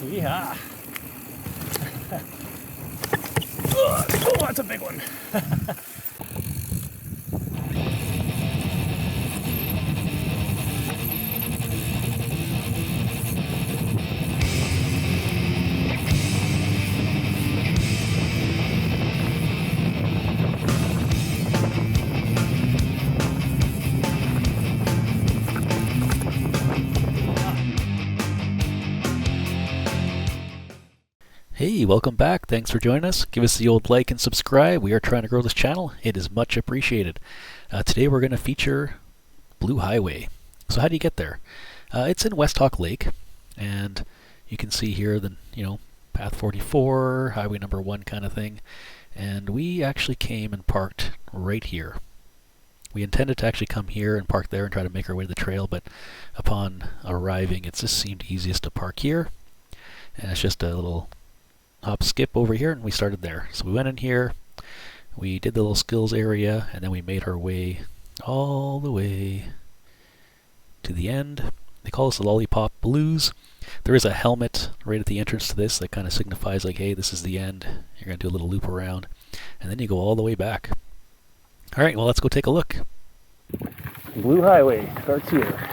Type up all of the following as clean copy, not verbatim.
Yeah. Oh, that's a big one. Hey, welcome back. Thanks for joining us. Give us the old like and subscribe. We are trying to grow this channel. It is much appreciated. Today we're going to feature Blue Highway. So how do you get there? It's in West Hawk Lake, and you can see here the path 44, highway number 1 kind of thing. And we actually came and parked right here. We intended to actually come here and park there and try to make our way to the trail, but upon arriving, it just seemed easiest to park here. And it's just a little hop skip over here, and we started there. So we went in here, we did the little skills area, and then we made our way all the way to the end. They call this the Lollipop Blues. There is a helmet right at the entrance to this that kind of signifies like, hey, this is the end. You're going to do a little loop around, and then you go all the way back. All right, well, let's go take a look. Blue Highway starts here.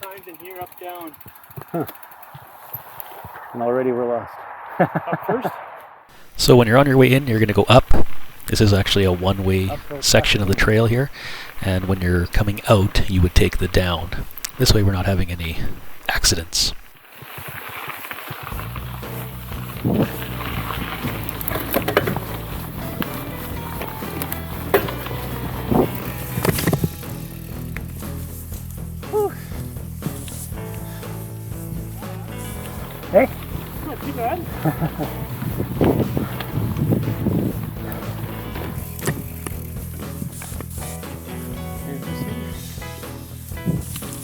Signs in here, up, down. Huh. And already we're lost. Up first? So when you're on your way in, you're going to go up. This is actually a one-way section of the trail here. And when you're coming out, you would take the down. This way we're not having any accidents. Hey? Not too bad.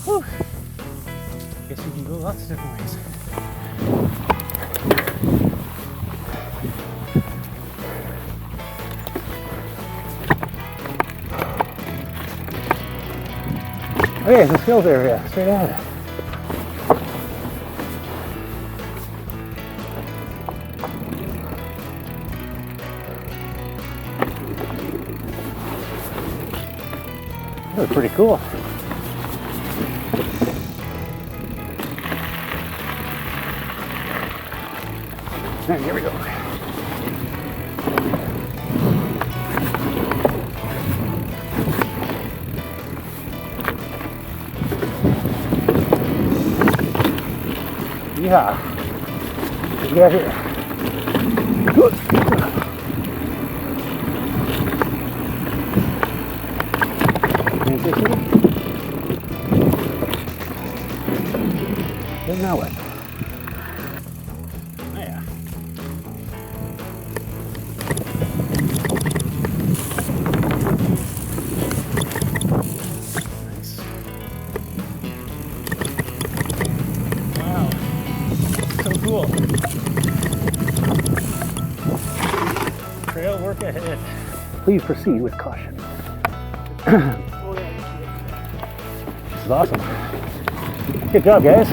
Whew. Guess you can go lots of different ways. Okay, the skills area, straight ahead. That was pretty cool. And here we go. Yeah. What do we got here? Good. Then now what? Oh yeah. Nice. Wow. So cool. Trail work ahead. Please proceed with caution. This is awesome. Good job, guys.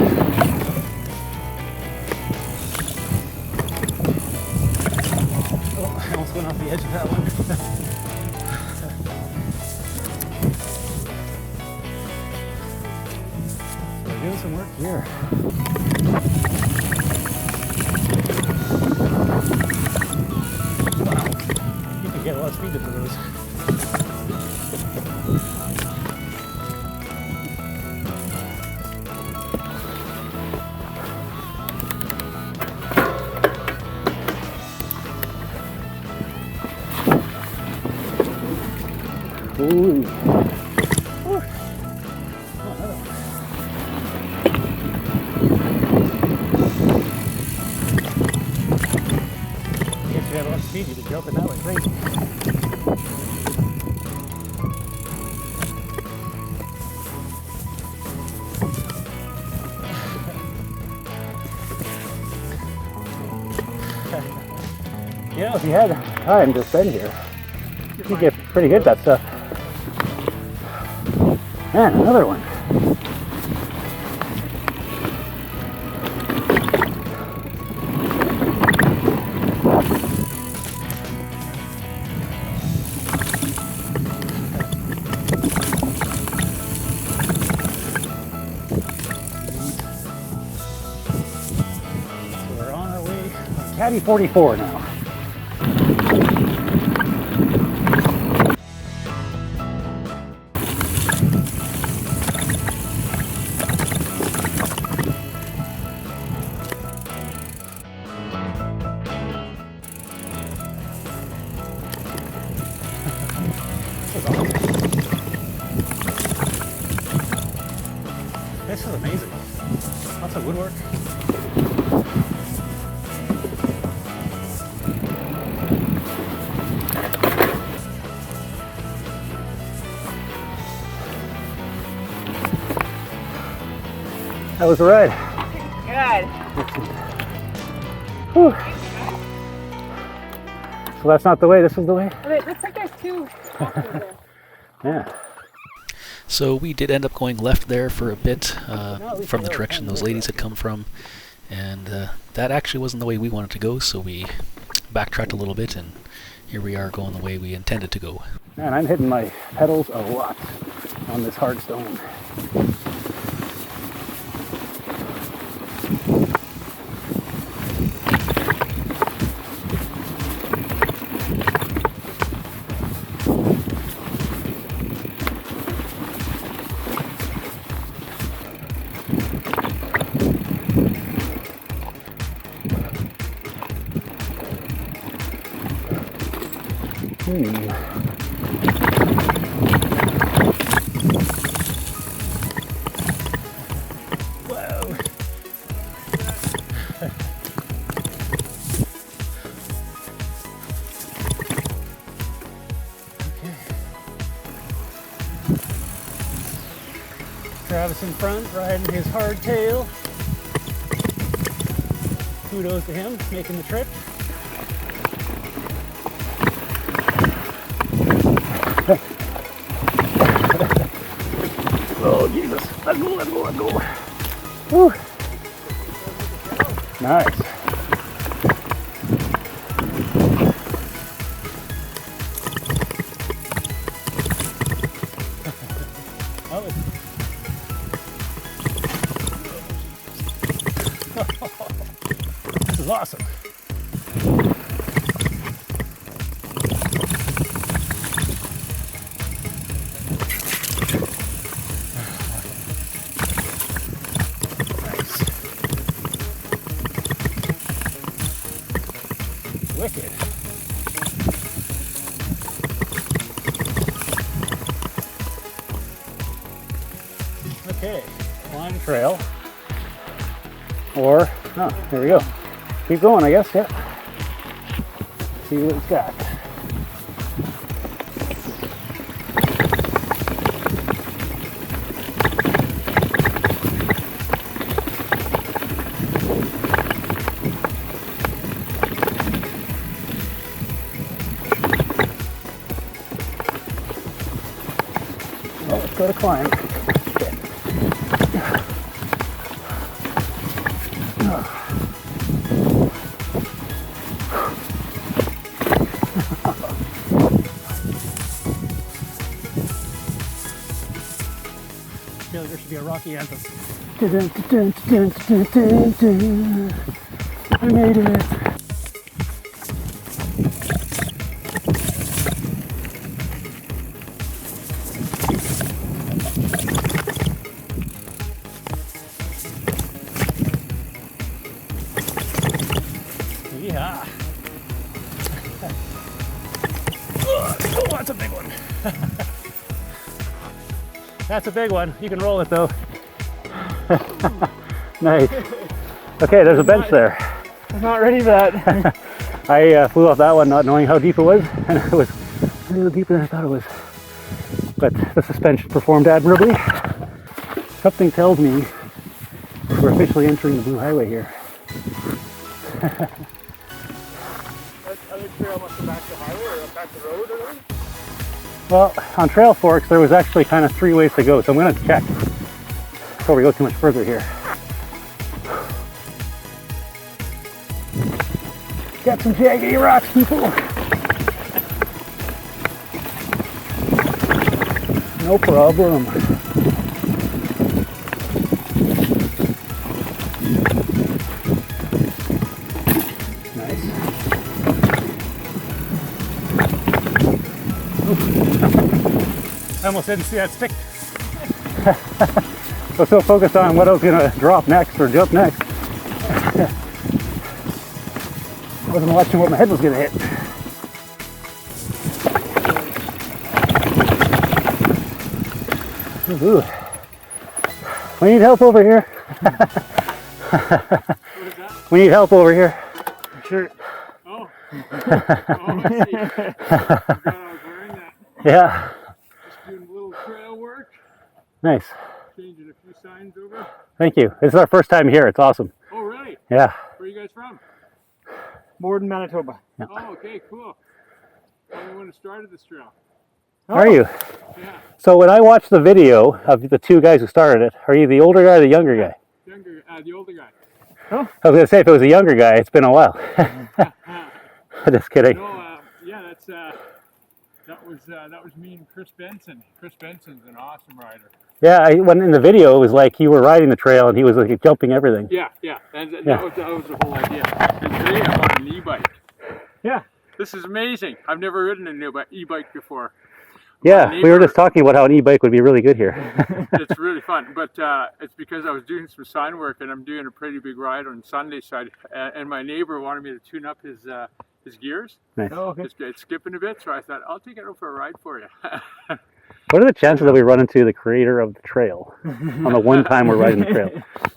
Oh, I almost went off the edge of that one. So we're doing some work here. Wow. You can get a lot of speed into those. Ooh. Oh, another one. I guess you had a lot of speed, you could jump in that like crazy. You know, if you had time to spend here, you get pretty good at that stuff. Man, another one. Caddy 44 now. This is amazing. Lots of woodwork. How was the ride? Good. Whew. So that's not the way, this was the way? It looks like there's two spots over there. Yeah. So we did end up going left there for a bit from the direction those ladies had come from, and that actually wasn't the way we wanted to go, so we backtracked a little bit, and here we are going the way we intended to go. Man, I'm hitting my pedals a lot on this hard stone. Whoa. Travis in front, riding his hardtail. Kudos to him, making the trip. Oh, Jesus. Let's go, let's go, let's go. Woo. Nice. This is awesome. Wicked. Okay, climb trail. Or, oh, here we go. Keep going, I guess, yeah. See what it's got. Well, let's go to climb. I feel like there should be a Rocky anthem. I made it. Yeah. Oh, that's a big one. That's a big one. You can roll it though. Nice. Okay, there's a bench there. I'm not ready for that. I flew off that one not knowing how deep it was, and it was a little deeper than I thought it was. But the suspension performed admirably. Something tells me we're officially entering the Blue Highway here. That other trail must have back the highway or back the road or something? Well, on Trail Forks there was actually kind of three ways to go, so I'm going to check. before we go too much further here. Got some jaggedy rocks, people. No problem. Nice. I almost didn't see that stick. I was so focused on what I was going to drop next or jump next. I wasn't watching what my head was going to hit. Ooh. We need help over here. What is that? We need help over here. Sure. Oh. I see. I forgot I was wearing that. Yeah. Just doing a little trail work. Nice. Changing a few signs over. Thank you. This is our first time here. It's awesome. Oh, really? Yeah. Where are you guys from? Morden, Manitoba. Yeah. Oh, okay, cool. Tell me when it started this trail. How are you? Yeah. So when I watched the video of the two guys who started it, are you the older guy or the younger guy? The older guy. I was going to say, if it was a younger guy, it's been a while. Just kidding. No, yeah, that was me and Chris Benson. Chris Benson's an awesome rider. Yeah, when in the video, it was like you were riding the trail and he was like jumping everything. Yeah. And that was the whole idea. And today I'm on an e-bike. Yeah. This is amazing. I've never ridden an e-bike before. Yeah, we were just talking about how an e-bike would be really good here. It's really fun, but it's because I was doing some sign work and I'm doing a pretty big ride on Sunday side, and my neighbor wanted me to tune up his gears. Nice. Oh, okay. It's skipping a bit, so I thought I'll take it out for a ride for you. What are the chances that we run into the creator of the trail on the one time we're riding the trail?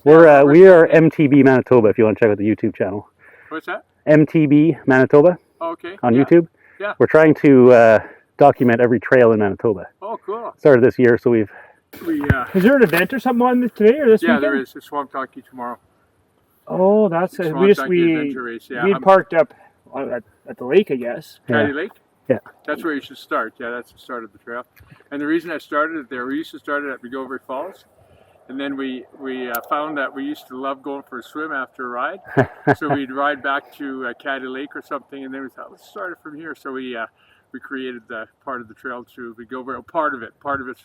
We are MTB Manitoba. If you want to check out the YouTube channel, What's that? MTB Manitoba Okay. on yeah. YouTube. Yeah. We're trying to document every trail in Manitoba. Oh, cool. Started this year, so we've. Is there an event or something on this today or this Yeah, weekend? there is a swamp donkey tomorrow. Oh, that's it. Swamp We donkey adventure race. Yeah. we parked up at the lake, I guess. Caddy Lake? Yeah. That's where you should start. Yeah, that's the start of the trail. And the reason I started it there, we used to start it at McGilvery Falls. And then we found that we used to love going for a swim after a ride. So we'd ride back to Caddy Lake or something. And then we thought, let's start it from here. So we created the part of the trail to McGilvery. Part of it's part of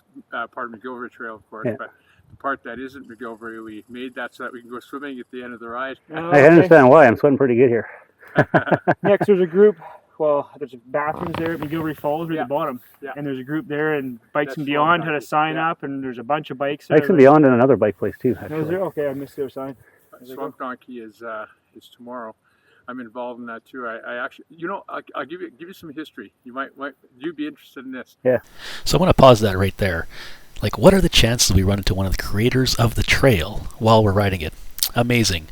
McGilvery Trail, of course. Yeah. But the part that isn't McGilvery, we made that so that we can go swimming at the end of the ride. I understand why. I'm sweating pretty good here. Next, there's a group. Well, there's bathrooms there at McGilvery Falls right Yeah. at the bottom. Yeah. And there's a group there, and Bikes That's and Beyond had a Donkey. sign Yeah. up, and there's a bunch of bikes there. Bikes and Beyond and another bike place too. Oh, is Actually. there? Okay, I missed their sign. Swamp Donkey is tomorrow. I'm involved in that too. I actually, I'll give you some history. You might you'd be interested in this. Yeah. So I want to pause that right there. Like, what are the chances we run into one of the creators of the trail while we're riding it? Amazing.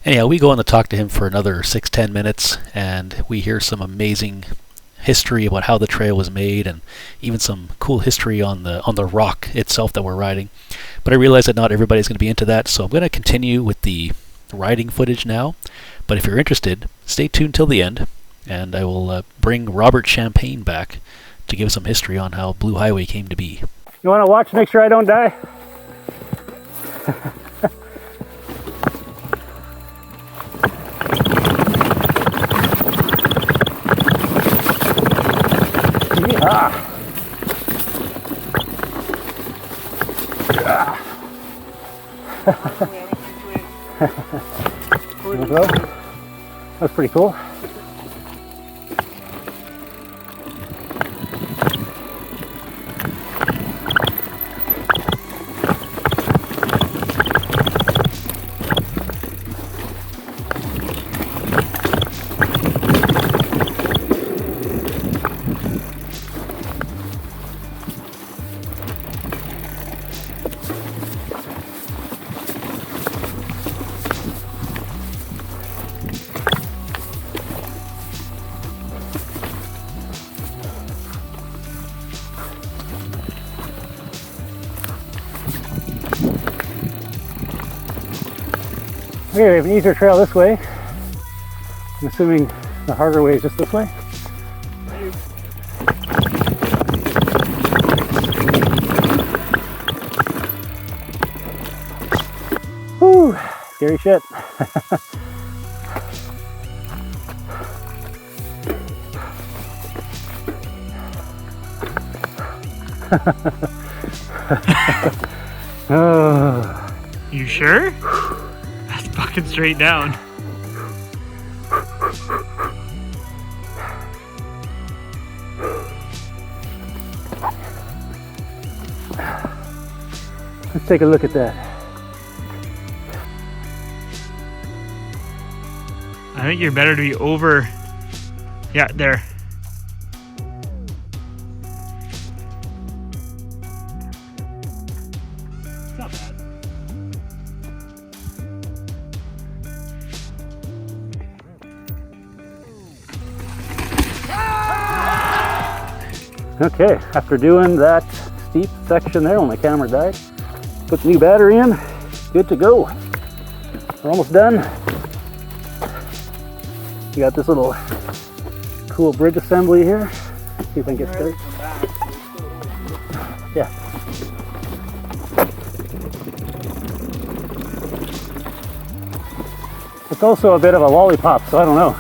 Anyhow, we go on to talk to him for another 6-10 minutes, and we hear some amazing history about how the trail was made, and even some cool history on the rock itself that we're riding. But I realize that not everybody's going to be into that, so I'm going to continue with the riding footage now. But if you're interested, stay tuned till the end, and I will bring Robert Champagne back to give some history on how Blue Highway came to be. You want to watch? Make sure I don't die. Yeehaw. That's pretty cool. Okay, we have an easier trail this way. I'm assuming the harder way is just this way. scary shit. Oh. You sure? That's fucking straight down. Let's take a look at that. I think you're better to be over. Yeah, there. Not bad. Okay, after doing that steep section there when my camera died, put the new battery in, good to go. We're almost done. We got this little cool bridge assembly here. See if I can get started. Yeah. It's also a bit of a lollipop, so I don't know.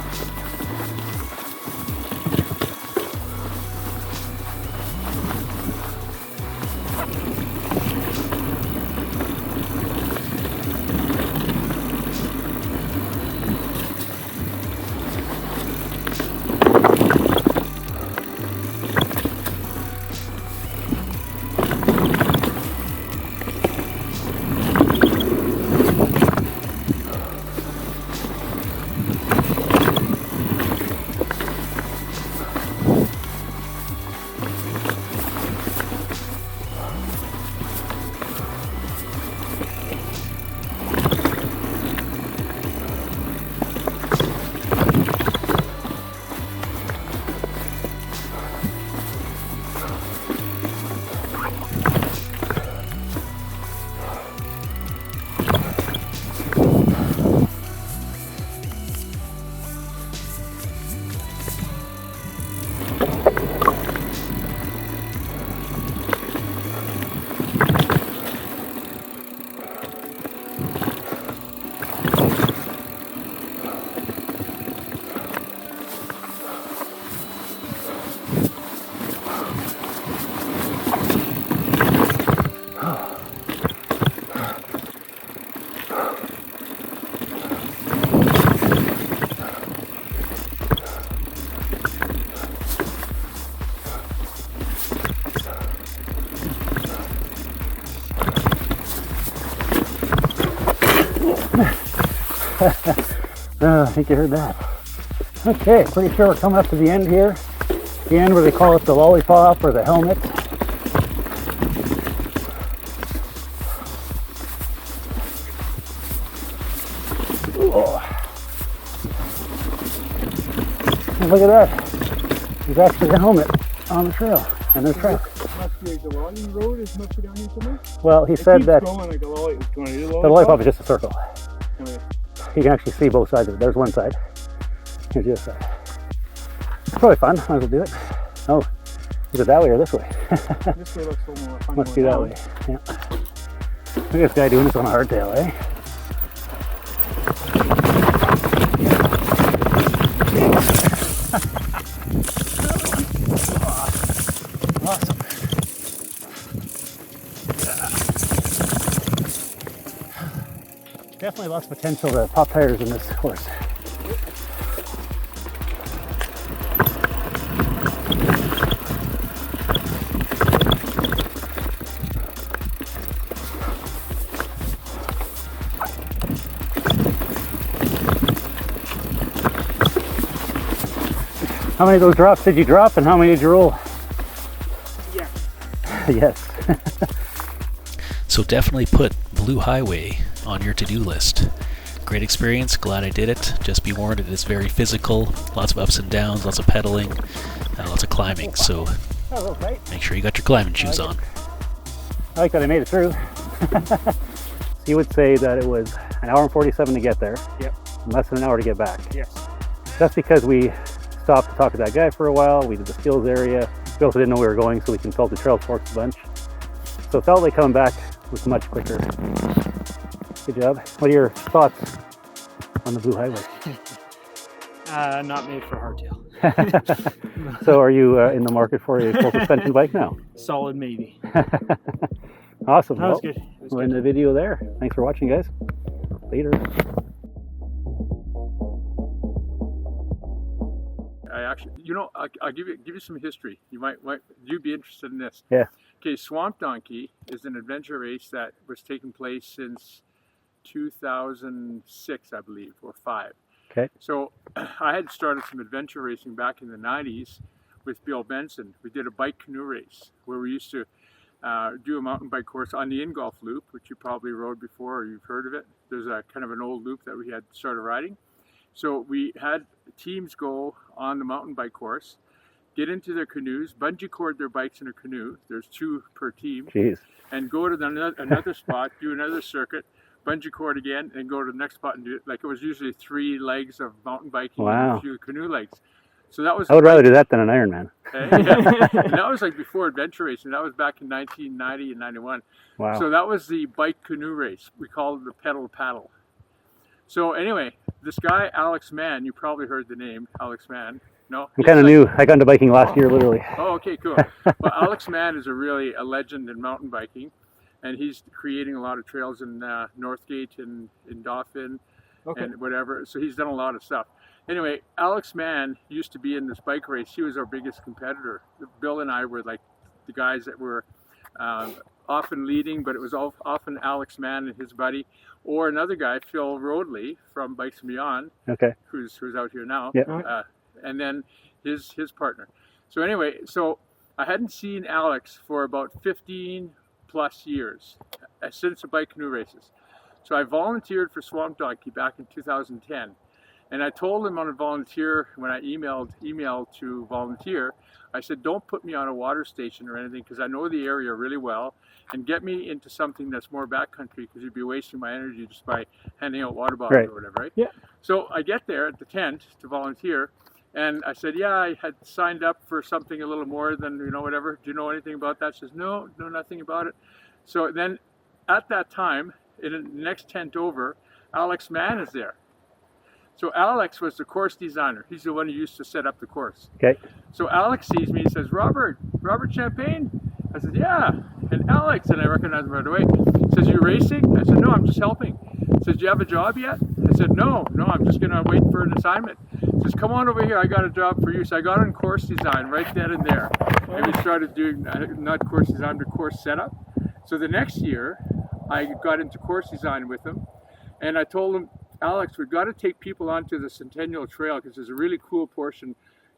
I think you heard that. Okay, pretty sure we're coming up to the end here. The end where they call it the lollipop or the helmet. Oh. And look at that. There's actually a helmet on the trail and there's track. Must be like the logging road is must be down here somewhere. Well, he said that Going like a the lollipop is just a circle. Okay. You can actually see both sides of it. There's one side. Here's the other side. It's probably fun. Might as well do it. Oh, is it that way or this way? This way looks a little more fun. Must be that way. Yeah. Look at this guy doing this on a hardtail, eh? Awesome. Definitely lots of potential to pop tires in this course. How many of those drops did you drop and how many did you roll? Yeah. Yes. So definitely put Blue Highway on your to-do list. Great experience, glad I did it. Just be warned, it is very physical, lots of ups and downs, lots of pedaling, lots of climbing, so make sure you got your climbing shoes on. I like that I made it through. So you would say that it was an hour and 47 to get there. Yep. And less than an hour to get back. Yes. That's because we stopped to talk to that guy for a while. We did the skills area. We also didn't know we were going, so we consulted trail sports a bunch. So it felt like coming back was much quicker. Good job. What are your thoughts on the Blue Highway? Not made for hardtail. So are you in the market for a full suspension bike now? Solid maybe. Awesome. That was Well, good. It was we'll good. end the video there. Thanks for watching, guys. Later. I actually, I'll give you some history. You'd be interested in this. Yeah. Okay, Swamp Donkey is an adventure race that was taking place since 2006, I believe, or 5. Okay. So I had started some adventure racing back in the 90s with Bill Benson. We did a bike canoe race where we used to do a mountain bike course on the Ingolf Loop, which you probably rode before or you've heard of it. There's a kind of an old loop that we had started riding. So we had teams go on the mountain bike course, get into their canoes, bungee cord their bikes in a canoe. There's 2 per team. Jeez. And go to another spot, do another circuit, bungee cord again, and go to the next spot and do it. Like it was usually 3 legs of mountain biking and Wow. a few canoe legs. So that was. I would rather do that than an Ironman. Yeah. And that was like before adventure racing. That was back in 1990 and 91. Wow. So that was the bike canoe race. We called it the pedal paddle. So anyway, this guy Alex Mann, you probably heard the name Alex Mann. No, I'm kind of new. I got into biking last year, literally. Oh, okay, cool. Well, Alex Mann is a legend in mountain biking, and he's creating a lot of trails in Northgate and in Dauphin and whatever. So he's done a lot of stuff. Anyway, Alex Mann used to be in this bike race. He was our biggest competitor. Bill and I were like the guys that were often leading, but it was often Alex Mann and his buddy, or another guy, Phil Roadley from Bikes and Beyond, Okay. who's out here now. Yeah. And then his partner. So anyway, so I hadn't seen Alex for about 15 plus years since the bike canoe races. So I volunteered for Swamp Donkey back in 2010. And I told him on a volunteer, when I emailed to volunteer, I said, don't put me on a water station or anything because I know the area really well, and get me into something that's more backcountry because you'd be wasting my energy just by handing out water bottles Right. or whatever, right? Yeah. So I get there at the tent to volunteer, and I said, yeah, I had signed up for something a little more than, whatever. Do you know anything about that? She says, no, nothing about it. So then at that time, in the next tent over, Alex Mann is there. So Alex was the course designer. He's the one who used to set up the course. Okay. So Alex sees me and says, Robert Champagne? I said, yeah. And Alex, and I recognize him right away. He says, you racing? I said, no, I'm just helping. He says, do you have a job yet? I said, no, I'm just going to wait for an assignment. He says, come on over here, I got a job for you. So I got on course design right then and there. And we started doing, not course design, but course setup. So the next year, I got into course design with him. And I told him, Alex, we've got to take people onto the Centennial Trail because there's a really cool portion,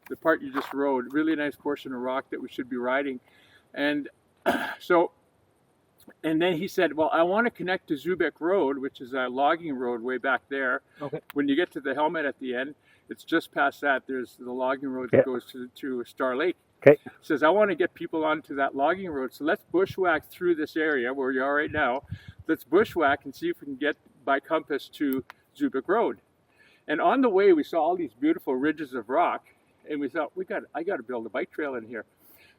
the part you just rode, really nice portion of rock that we should be riding. And so, and then he said, well, I want to connect to Zubek Road, which is a logging road way back there. Okay. When you get to the helmet at the end, it's just past that. There's the logging road that goes to Star Lake. Okay. He says, I want to get people onto that logging road. So let's bushwhack through this area where we are right now. Let's bushwhack and see if we can get by compass to Zubik Road. And on the way, we saw all these beautiful ridges of rock, and we thought, I got to build a bike trail in here.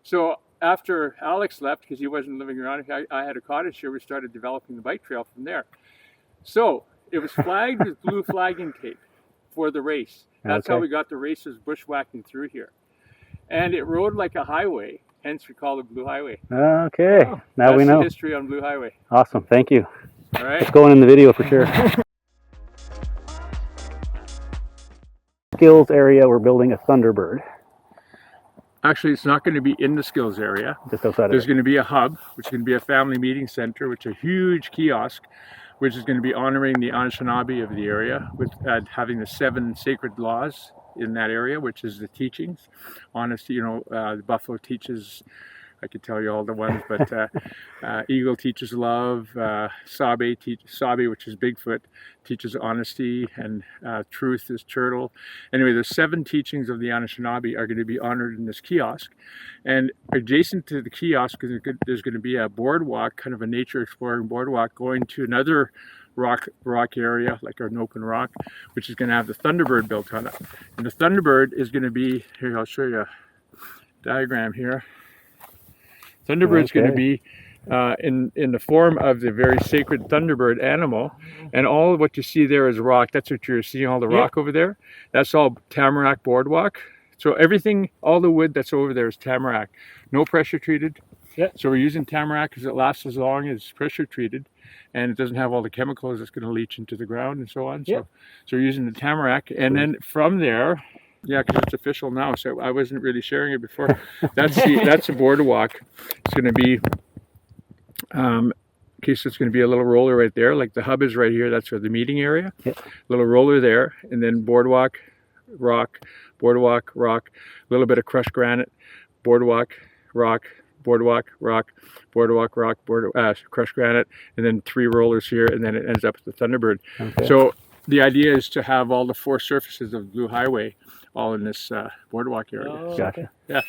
So after Alex left, because he wasn't living around, I had a cottage here. We started developing the bike trail from there. So it was flagged with blue flagging tape for the race. That's how we got the racers bushwhacking through here. And it rode like a highway, hence we call it Blue Highway. Okay. Now we That's know. the history on Blue Highway. Awesome. Thank you. All right. It's going in the video for sure. Skills area, we're building a Thunderbird. Actually, it's not going to be in the skills area. Just outside There's of it. going to be a hub, which is going to be a family meeting center, which is a huge kiosk, which is going to be honoring the Anishinaabe of the area, with having the 7 sacred laws in that area, which is the teachings. Honesty, the buffalo teaches, I could tell you all the ones, but eagle teaches love, Sabe, which is Bigfoot, teaches honesty, and truth is turtle. Anyway, the 7 teachings of the Anishinaabe are going to be honored in this kiosk. And adjacent to the kiosk, there's going to be a boardwalk, kind of a nature exploring boardwalk, going to another rock area, like an open rock, which is going to have the Thunderbird built on it. And the Thunderbird is going to be, here, I'll show you a diagram here. Thunderbird's going to be in the form of the very sacred Thunderbird animal, and all of what you see there is rock. That's what you're seeing, all the rock over there. That's all tamarack boardwalk. So everything, all the wood that's over there is tamarack. No pressure treated. Yeah. So we're using tamarack because it lasts as long as pressure treated, and it doesn't have all the chemicals that's going to leach into the ground and so on. Yeah. So we're using the tamarack, and then from there, yeah, because it's official now. So I wasn't really sharing it before. That's the boardwalk. It's going to be. Okay, so it's going to be a little roller right there, like the hub is right here. That's where the meeting area. Yep. Little roller there, and then boardwalk, rock, boardwalk, rock. A little bit of crushed granite, boardwalk, rock, boardwalk, rock, boardwalk, rock, crushed granite, and then 3 rollers here, and then it ends up at the Thunderbird. Okay. So the idea is to have all the 4 surfaces of Blue Highway all in this boardwalk area. Oh, Gotcha. Yeah.